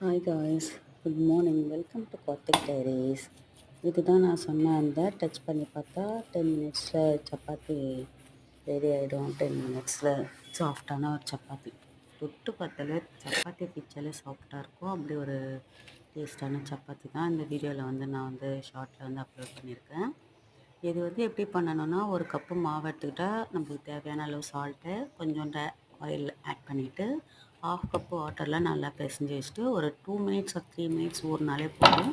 Hi guys, good morning. Welcome to Karthik diaries. இதுதான் நான் சொன்ன அந்த டச் பண்ணி பார்த்தா 10 மினிட்ஸில் சப்பாத்தி ரெடி ஆகிடும். 10 மினிட்ஸில் சாஃப்டான ஒரு சப்பாத்தி. தொட்டு பார்த்தாலே சப்பாத்தி பிச்சாலே சாஃப்டாக இருக்கும். அப்படி ஒரு டேஸ்டான சப்பாத்தி தான் இந்த வீடியோவில் நான் ஷார்ட்டில் அப்லோட் பண்ணியிருக்கேன். இது எப்படி பண்ணணும்னா, ஒரு கப்பு மாவு எடுத்துக்கிட்டா நம்மளுக்கு தேவையான அளவு சால்ட்டு, கொஞ்சோண்டு ஆயில் ஆட் பண்ணிவிட்டு, ஹாஃப் கப்பு வாட்டரில் நல்லா பிசைஞ்சு வச்சுட்டு ஒரு 2 மினிட்ஸ் ஆர் 3 மினிட்ஸ் ஊறினாலே போதும்.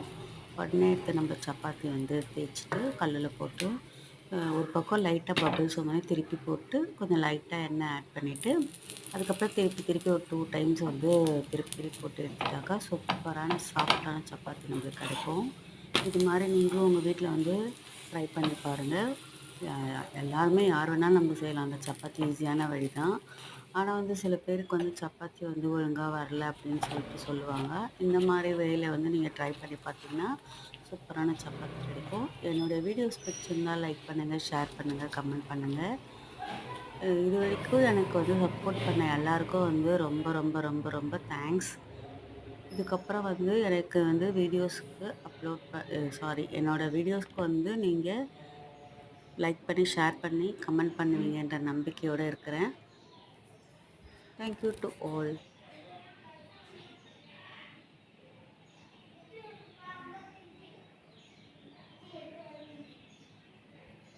உடனே எடுத்து நம்ம சப்பாத்தி தேய்ச்சிட்டு கல்லில் போட்டு ஒரு பக்கம் லைட்டாக பபிள்ஸ் வந்தோடனே திருப்பி போட்டு கொஞ்சம் லைட்டாக எண்ணெய் ஆட் பண்ணிவிட்டு, அதுக்கப்புறம் திருப்பி திருப்பி ஒரு 2 டைம்ஸ் திருப்பி திருப்பி போட்டு எடுத்துட்டாக்கா சூப்பரான சாஃப்டான சப்பாத்தி நம்மளுக்கு கிடைக்கும். இது மாதிரி நீங்களும் உங்கள் வீட்டில் ட்ரை பண்ணி பாருங்கள். எல்லாருமே யார் வேணாலும் நம்ம செய்யலாம். அந்த சப்பாத்தி ஈஸியான வழி தான். ஆனால் சில பேருக்கு சப்பாத்தி ஒழுங்காக வரல அப்படின்னு சொல்லிட்டு சொல்லுவாங்க. இந்த மாதிரி வேலையை நீங்கள் ட்ரை பண்ணி பார்த்தீங்கன்னா சூப்பரான சப்பாத்தி கிடைக்கும். என்னுடைய வீடியோஸ் பிடிச்சிருந்தால் லைக் பண்ணுங்கள், ஷேர் பண்ணுங்கள், கமெண்ட் பண்ணுங்கள். இது வரைக்கும் எனக்கு சப்போர்ட் பண்ண எல்லாருக்கும் ரொம்ப ரொம்ப ரொம்ப ரொம்ப தேங்க்ஸ். இதுக்கப்புறம் எனக்கு வீடியோஸ்க்கு என்னோடய வீடியோஸ்க்கு நீங்கள் லைக் பண்ணி, ஷேர் பண்ணி, கமெண்ட் பண்ணுவீங்கன்ற நம்பிக்கையோடு இருக்கிறேன். Thank you to all.